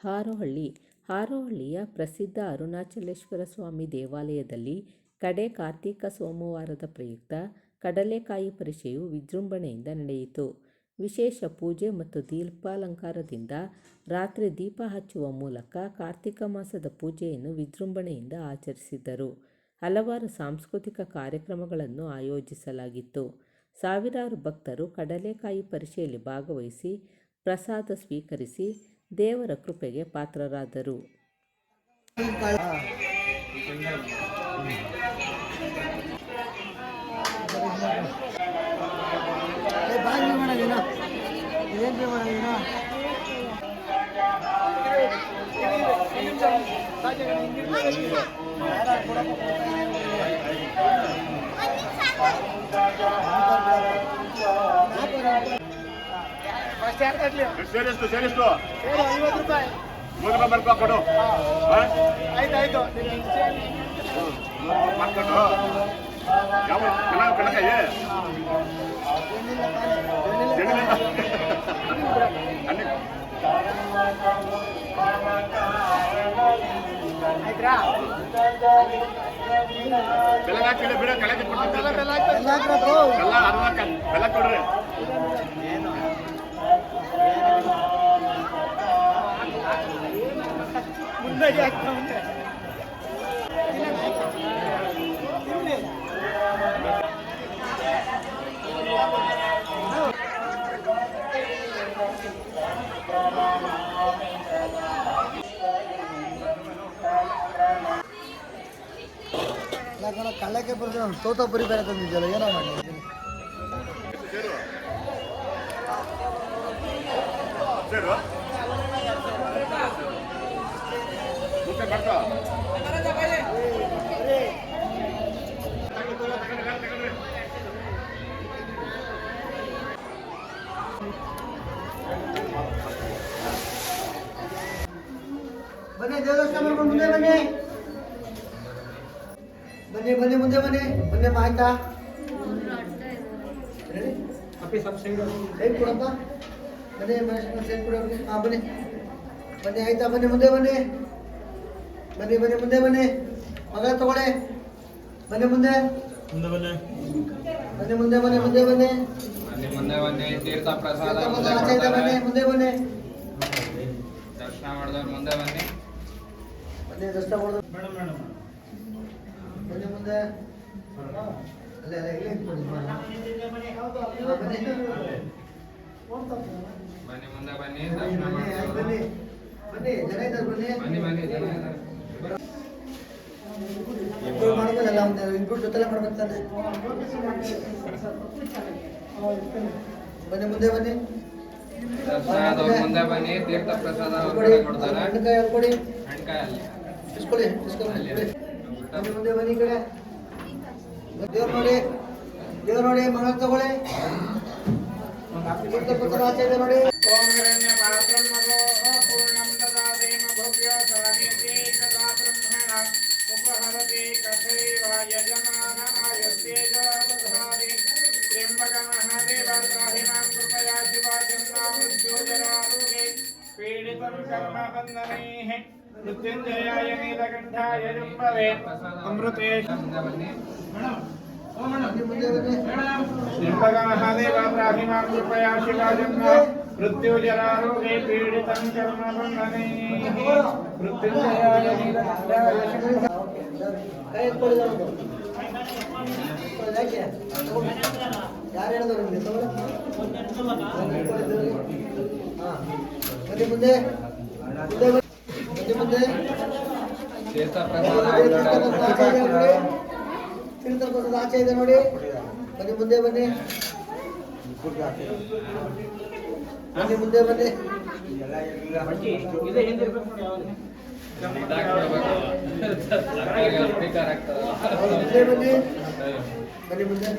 ಹಾರೋಹಳ್ಳಿ. ಹಾರೋಹಳ್ಳಿಯ ಪ್ರಸಿದ್ಧ ಅರುಣಾಚಲೇಶ್ವರ ಸ್ವಾಮಿ ದೇವಾಲಯದಲ್ಲಿ ಕಡೇ ಕಾರ್ತಿಕ ಸೋಮವಾರದ ಪ್ರಯುಕ್ತ ಕಡಲೆಕಾಯಿ ಪರಿಷೆಯು ವಿಜೃಂಭಣೆಯಿಂದ ನಡೆಯಿತು. ವಿಶೇಷ ಪೂಜೆ ಮತ್ತು ದೀಪಾಲಂಕಾರದಿಂದ ರಾತ್ರಿ ದೀಪ ಹಚ್ಚುವ ಮೂಲಕ ಕಾರ್ತಿಕ ಮಾಸದ ಪೂಜೆಯನ್ನು ವಿಜೃಂಭಣೆಯಿಂದ ಆಚರಿಸಿದರು. ಹಲವಾರು ಸಾಂಸ್ಕೃತಿಕ ಕಾರ್ಯಕ್ರಮಗಳನ್ನು ಆಯೋಜಿಸಲಾಗಿತ್ತು. ಸಾವಿರಾರು ಭಕ್ತರು ಕಡಲೆಕಾಯಿ ಪರಿಷೆಯಲ್ಲಿ ಭಾಗವಹಿಸಿ ಪ್ರಸಾದ ಸ್ವೀಕರಿಸಿ ದೇವರ ಕೃಪೆಗೆ ಪಾತ್ರರಾದರು. ಸೇರಿಸ್ತು 50 ರೂಪಾಯಿ ಬರ್ಕೊಡು. ಆಯ್ತಾಯ್ತು ಮಾಡ್ಕೊಂಡು ಯಾವ ಕಡಕಾಯಿ ಬೆಲ್ಲ ಹಾಕಿಲ್ಲ ಬಿಡ ಕಳಗೆ ಬೆಲ್ಲ ಕೊಡ್ರಿ. ಮುಂದೆ ಕಳ್ಳಕ್ಕೆ ಬರ್ತದೆ. ತೋತಾಪುರಿ ಬೇರೆ ತಂದಿದ್ದಲ್ಲ, ಏನೋ ಮಾಡಿ ಬನ್ನಿ. ದೇವಸ್ಥಾನ ಮಾಡ್ಕೊಂಡು ಮುಂದೆ ಬನ್ನಿ. ಬನ್ನಿ ಬನ್ನಿ ಮುಂದೆ ಬನ್ನಿ. ಬನ್ನಿ ಆಯ್ತಾ? ಸೈಡ್ ಕೊಡಪ್ಪ. ಬನ್ನಿ ಸೈಡ್ ಕೊಡ. ಹಾಂ ಬನ್ನಿ ಬನ್ನಿ ಆಯ್ತಾ? ಬನ್ನಿ ಮುಂದೆ ಬನ್ನಿ. ಬನ್ನಿ ಬನ್ನಿ ಮುಂದೆ ಬನ್ನಿ. ಮಗ ತಗೊಳ್ಳಿ. ಬನ್ನಿ ಮುಂದೆ ಮುಂದೆ ಬನ್ನಿ. ಬನ್ನಿ ಮುಂದೆ ಬನ್ನಿ ಮುಂದೆ ಬನ್ನಿ ಮುಂದೆ ಬನ್ನಿ. ತೀರ್ಥ ಪ್ರಸಾದ ಬನ್ನಿ ಮುಂದೆ ಬನ್ನಿ. ದರ್ಶನ ಮಾಡಿದವ್ರು ಮುಂದೆ ಬನ್ನಿ. ಬನ್ನಿ ದರ್ಶನ ಮಾಡಿದವ್ರು ಮೇಡಮ್ ಬನ್ನಿ ಮುಂದೆ. ಅಲ್ಲೇ ಅಲ್ಲ ಇಲ್ಲಿ ಬನ್ನಿ ಮುಂದೆ ಬನ್ನಿ. ದರ್ಶನ ಮಾಡಿ ಬನ್ನಿ ಬನ್ನಿ. ಜನ ಇದ್ದಾರೆ ಬನ್ನಿ ಬನ್ನಿ ಜನ ಇದ್ದಾರೆ. ಇಬ್ಬರು ಮಾಡ್ಬೋದಲ್ಲ, ಒಂದು ಇಬ್ಬರು ಜೊತೆಲೆ ಮಾಡ್ಬೇಕಾದ್ರೆ. ಬನ್ನಿ ಮುಂದೆ ಬನ್ನಿ. ದರ್ಶನ ಮುಂದೆ ಬನ್ನಿ. ತೀರ್ಥ ಪ್ರಸಾದ ಕೊಡ್ತಾರೆ. ಹಣ್ಣುಕಾಯಿ ಕೊಡಿ. ಹಣ್ಣುಕಾಯಿ ಅಲ್ಲಿ ಇಸ್ಕೊಳ್ಳಿ ಬನ್ನಿ ಮುಂದೆ ಬನ್ನಿ. ಈ ಕಡೆ ದೇವ್ರು ನೋಡಿ. ದೇವ್ರು ನೋಡಿ. ಮಗ ತಗೊಳ್ಳಿ. ತೀರ್ಥ ಪ್ರಸಾದ ಆಚೆ ಇದೆ ನೋಡಿ. ಮೃತ್ಯುಂಜಯಾಯ ನೀಲಕಂಠಾಯ ಜಂಬವೇ ಅಮೃತೇಶ ತ್ರ್ಯಂಬಕ ಮಹಾದೇವ ಪ್ರಾಹಿಮಾಂ ಕೃಪಯಾ ಶಿವಾಜನ್ನ ಮೃತ್ಯುಜರಾರೋಗೇ ಪೀಡಿತಂ ಕರ್ಮ ಬಂಧನೈಃ ಮೃತ್ಯುಂಜಯಾಯ ನೀಲಕಂಠಾಯ ಯಾರು ಹೇಳಿದ್ರು ನಿಮಗೆ? ಬನ್ನಿ ಮುಂದೆ ಮುಂದೆ. ತೀರ್ಥ ಪ್ರಸಾದ ಆಚೆ ಇದೆ ನೋಡಿ. ಬನ್ನಿ ಮುಂದೆ ಬನ್ನಿ. ಬನ್ನಿ ಮುಂದೆ ಬನ್ನಿ. ಮುಂದೆ ಬನ್ನಿ. ಬನ್ನಿ ಮುಂದೆ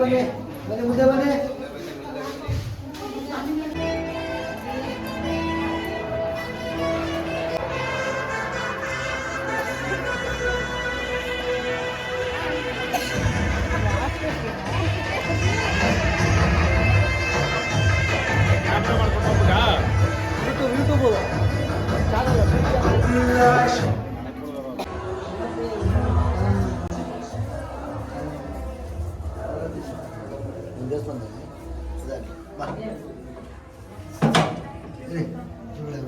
ಬನ್ನಿ. ಬನ್ನಿ ಮುಂದೆ ಬನ್ನಿ. ಮಾಡ್ಬೋದು ಚಾನಲ್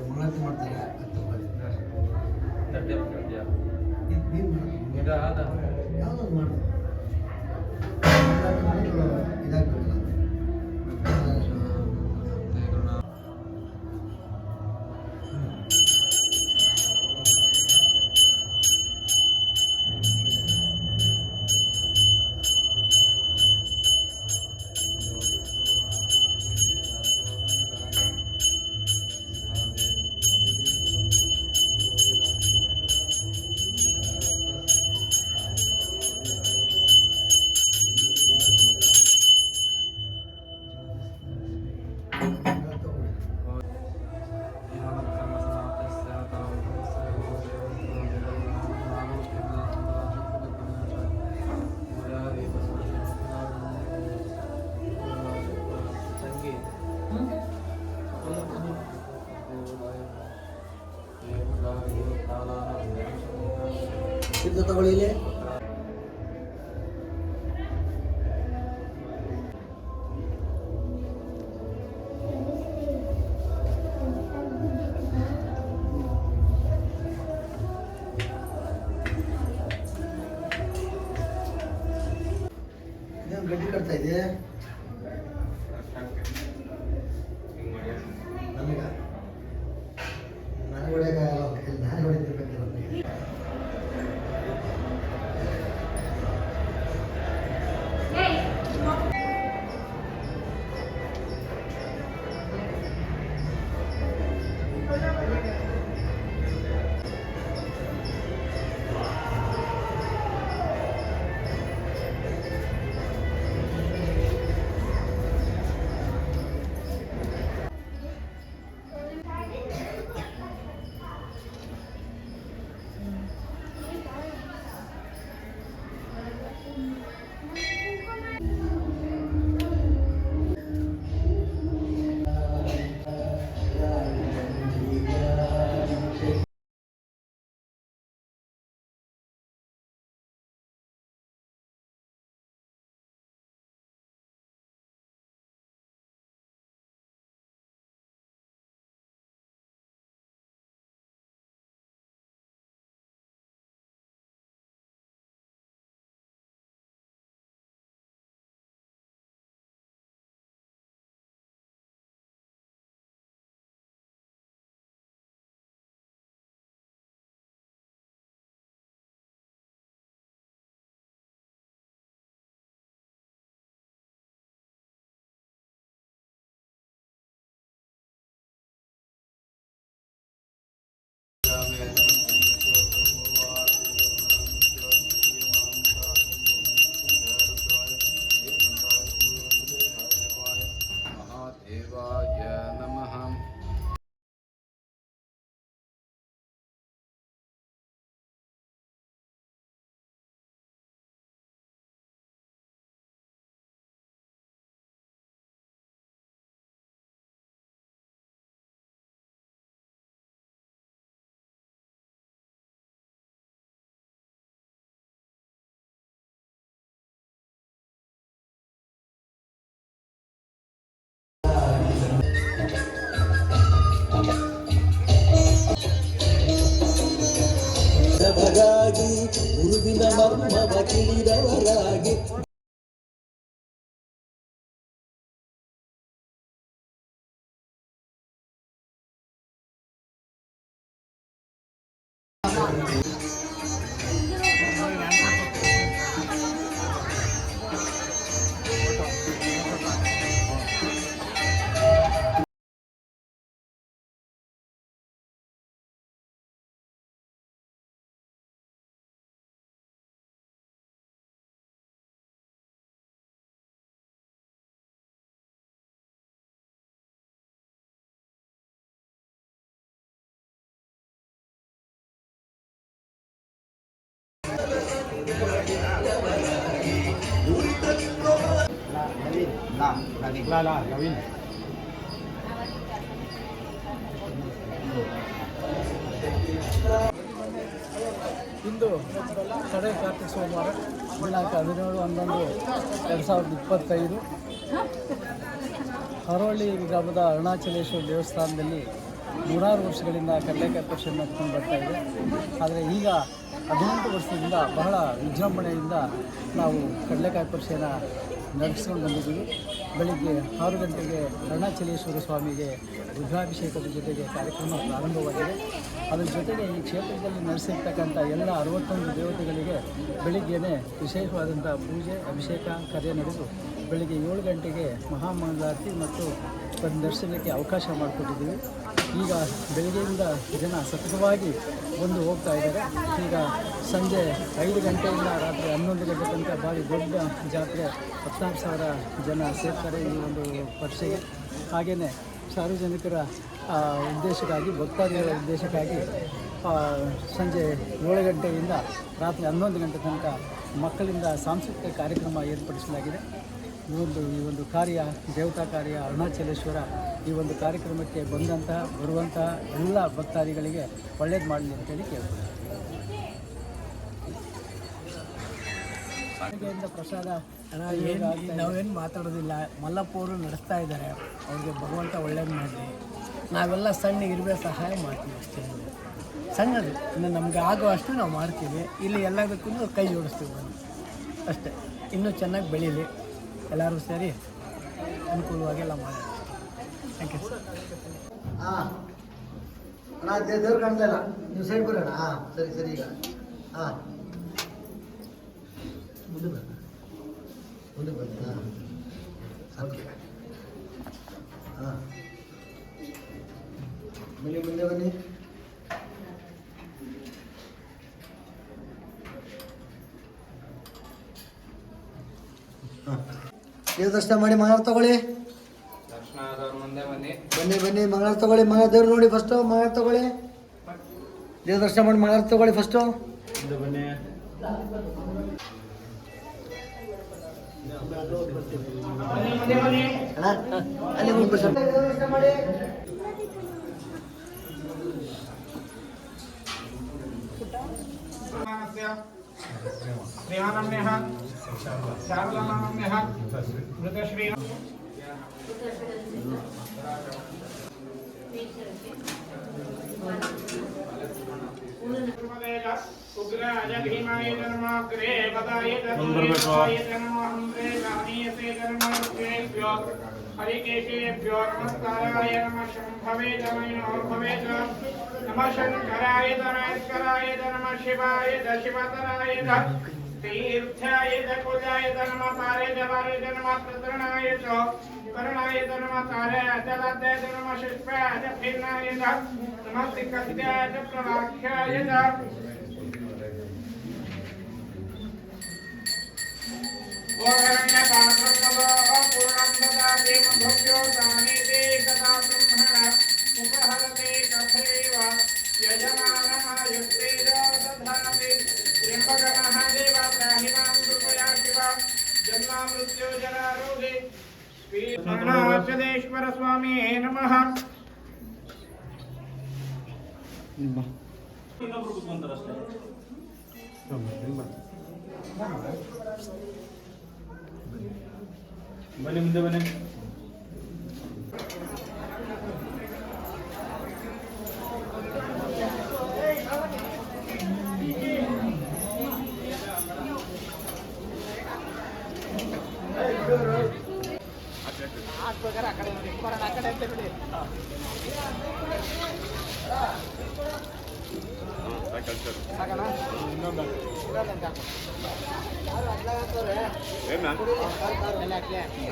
ಮಂಗಳಾರತಿ ಮಾಡ್ತಾರೆ ಯಾವುದೊಂದು ಮಾಡೋದು ಇದಾಗಬೇಕಲ್ಲ ಇದು ತಗೊಳ್ಳಿ ಇಲ್ಲಿ ಇದೇನು ಗಡ್ಡಿ ಕಟ್ತಾ ಇದೆ ನನಗ ನಾನು ಹೊಡೆಯಕ್ಕೆ ನಾನು ಹೊಡಿತಿರ್ಬೇಕಿಲ್ಲ ಮಹಾದೇವಾಯ ನಮಃ. ಬರಾಗಿ ಗುರುವಿನ ಮರ್ಮವ ತಿಳಿದವರಾಗಿ Navin. ಇಂದು ಕಡೆ ಕಾರ್ತಿಕ ಸೋಮವಾರ ದಿನಾಂಕ 17/11/2025 ಹರೋಳಿ ಗ್ರಾಮದ ಅರುಣಾಚಲೇಶ್ವರ ದೇವಸ್ಥಾನದಲ್ಲಿ 100 ವರ್ಷಗಳಿಂದ ಕಡಲೆಕಾಯಿ ಪರಿಷೆಯನ್ನು ನಡೆದುಕೊಂಡು ಬರ್ತಾ ಇದೆ. ಆದರೆ ಈಗ 18 ವರ್ಷದಿಂದ ಬಹಳ ವಿಜೃಂಭಣೆಯಿಂದ ನಾವು ಕಡಲೆಕಾಯಿ ಪರಿಷೆಯನ್ನು ನಡೆಸ್ಕೊಂಡು ಬಂದಿದ್ದೀವಿ. ಬೆಳಿಗ್ಗೆ 6 ಗಂಟೆಗೆ ಅರುಣಾಚಲೇಶ್ವರ ಸ್ವಾಮಿಗೆ ರುದ್ರಾಭಿಷೇಕದ ಜೊತೆಗೆ ಕಾರ್ಯಕ್ರಮ ಪ್ರಾರಂಭವಾಗಿದೆ. ಅದರ ಜೊತೆಗೆ ಈ ಕ್ಷೇತ್ರದಲ್ಲಿ ನಡೆಸಿರ್ತಕ್ಕಂಥ ಎಲ್ಲ 61 ದೇವತೆಗಳಿಗೆ ಬೆಳಿಗ್ಗೆಯೇ ವಿಶೇಷವಾದಂಥ ಪೂಜೆ ಅಭಿಷೇಕ ಕಾರ್ಯ ನಡೆದು ಬೆಳಿಗ್ಗೆ 7 ಗಂಟೆಗೆ ಮಹಾಮಂಗಳಾರತಿ ಮತ್ತು ದರ್ಶನಕ್ಕೆ ಅವಕಾಶ ಮಾಡಿಕೊಟ್ಟಿದ್ದೀವಿ. ಈಗ ಬೆಳಗ್ಗೆಯಿಂದ ಜನ ಸತತವಾಗಿ ಬಂದು ಹೋಗ್ತಾ ಇದ್ದಾರೆ. ಈಗ ಸಂಜೆ 5 ಗಂಟೆಯಿಂದ ರಾತ್ರಿ 11 ಗಂಟೆ ತನಕ ಭಾರಿ ದೊಡ್ಡ ಜಾತ್ರೆ 16,000 ಜನ ಸೇರ್ತಾರೆ ಈ ಒಂದು ಪರಿಷೆಗೆ. ಹಾಗೆಯೇ ಸಾರ್ವಜನಿಕರ ಉದ್ದೇಶಕ್ಕಾಗಿ ಭಕ್ತಾದಿಗಳ ಉದ್ದೇಶಕ್ಕಾಗಿ ಸಂಜೆ 7 ಗಂಟೆಯಿಂದ ರಾತ್ರಿ 11 ಗಂಟೆ ತನಕ ಮಕ್ಕಳಿಂದ ಸಾಂಸ್ಕೃತಿಕ ಕಾರ್ಯಕ್ರಮ ಏರ್ಪಡಿಸಲಾಗಿದೆ. ಈ ಒಂದು ಕಾರ್ಯ ದೇವತಾ ಕಾರ್ಯ ಅರುಣಾಚಲೇಶ್ವರ ಈ ಒಂದು ಕಾರ್ಯಕ್ರಮಕ್ಕೆ ಬರುವಂತಹ ಎಲ್ಲ ಭಕ್ತಾದಿಗಳಿಗೆ ಒಳ್ಳೇದು ಮಾಡಲಿ ಅಂತೇಳಿ ಕೇಳ್ಬೋದು. ಬೆಳಗ್ಗೆಯಿಂದ ಪ್ರಸಾದ ನಾವೇನು ಮಾತಾಡೋದಿಲ್ಲ. ಮಲ್ಲಪ್ಪ ಅವರು ನಡೆಸ್ತಾ ಇದ್ದಾರೆ. ಅವ್ರಿಗೆ ಭಗವಂತ ಒಳ್ಳೇದು ಮಾಡಲಿ. ನಾವೆಲ್ಲ ಸಣ್ಣ ಇರುವೆ ಸಹಾಯ ಮಾಡ್ತೀವಿ ಅಷ್ಟೇ. ಸಣ್ಣದು ಇನ್ನು ನಮಗೆ ಆಗುವಷ್ಟು ನಾವು ಮಾಡ್ತೀವಿ. ಇಲ್ಲಿ ಎಲ್ಲದಕ್ಕೂ ಕೈ ಜೋಡಿಸ್ತೀವಿ ಬಂದು ಅಷ್ಟೇ. ಇನ್ನೂ ಚೆನ್ನಾಗಿ ಬೆಳೀಲಿ, ಎಲ್ಲರೂ ಸೇರಿ ಅನುಕೂಲವಾಗೆಲ್ಲ ಮಾಡಿ. Thank you sir. ಹಾಂ ಅಣ್ಣ ದೇವ್ರು ಕಾಣ್ತಾ ಇಲ್ಲ, ನೀವು ಸೈಡ್ ಬರೋಣ. ಹಾಂ ಸರಿ ಈಗ ಹಾಂ ಮುಂದೆ ಬರೋಣ. ಹಾಂ ಸಾಕು. ಹಾಂ ಮುಂದೆ ಬನ್ನಿ. ಹಾಂ ದೇವ್ರ ದರ್ಶನ ಮಾಡಿ ಮಂಗಳಾರ ತಗೊಳ್ಳಿ. ದರ್ಶನ ಆದವ್ರು ಮುಂದೆ ಬನ್ನಿ. ಬನ್ನಿ ಮಂಗಳಾರ ತಗೊಳ್ಳಿ. ಮಂಗಳಾರ ದೇವ್ರು ನೋಡಿ ಫಸ್ಟು ಮಂಗಳಾರ ತಗೊಳ್ಳಿ. ದೇವ್ರ ದರ್ಶನ ಮಾಡಿ ಮಂಗಳಾರ ತಗೊಳ್ಳಿ ಫಸ್ಟು. ಬನ್ನಿ. ಅಣ್ಣ ಅಲ್ಲಿ ಹೋಗ್ಬಿಟ್ಟು ಸ್ವಲ್ಪ ದೇವ್ರ ದರ್ಶನ ಮಾಡಿ. ಶ್ರೀಹಾನಮ್ಯಃ ಶಾರದಾನಮ್ಯಃ ಮೃತಶ್ರೀ ಉಗ್ರಾಯ ಭೀಮಾಯ ಧರ್ಮಾಗ್ರೇ ಪದಾಯ ಧರ್ಮಾಯ ಧರ್ಮಹಂದ್ರೇ ಗಾನೀಯತೆ ಧರ್ಮೇಭ್ಯೋ ಹರಿಕೇಶೇಭ್ಯೋ ನಮಸ್ಕಾರಾಯ ನಮಃ ಶಂಭವೇ ನಮೋ ಭವೇ ನಮಃ ಶಂಕರಾಯ ನಮಃ ನಮಃ ಶಿವಾಯ ಶಿವತರಾಯ तीर्थाय कुजाय नमः पारे जवारे नमः प्रतरणाय च करणाय नमः ताराय जलाय नमः शिष्पाय फिन्नाय नमः तिकत्याय प्रवाख्याय ओरण्य पात्रमलो पूर्णं ददाति मधुभ्यो दाने ते कदा ब्रह्मण उपहरते कथैव यजमानमायुक्ते दधाति त्र्यंबक महादेव त्राहिमां कृपया शिवा जन्मा मृत्यु जरारोगे श्री अरुणाचलेश्वर स्वामी नमः. ಬನ್ನಿ ಮುಂದೆ ಬನ್ನಿ.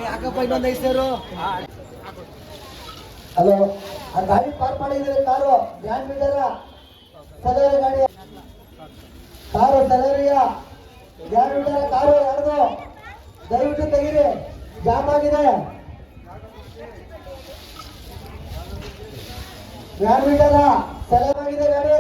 ಯಾಕಪ್ಪ ಇನ್ನೊಂದು 5 ಸೇರು. ಹಲೋ ಆ ಗಾಡಿ ಪಾರ್ಕ್ ಮಾಡಿದ್ರೆ ಕಾರು ಬ್ಯಾನ್ ಬಿದ್ದಾರ ಸಲರಿ ಗಾಡಿ ಕಾರು ಸಲರಿಯ ಬ್ಯಾನ್ ಬಿದ್ದಾರ ಕಾರು ಯಾರ್ದು ದಯವಿಟ್ಟು ತೆಗೀರಿ, ಜಾಮ್ ಆಗಿದೆ. ಬ್ಯಾನ್ ಬಿದ್ದಾರ ಸಲರಿ ಆಗಿದೆ ಗಾಡಿ.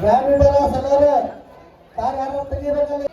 ಬ್ಯಾನ್ ಬಿದ್ದಾರ ಸಲರಿ ಕಾರ್ ಯಾರು ತೆಗಿಬೇಕಲ್ಲಿ.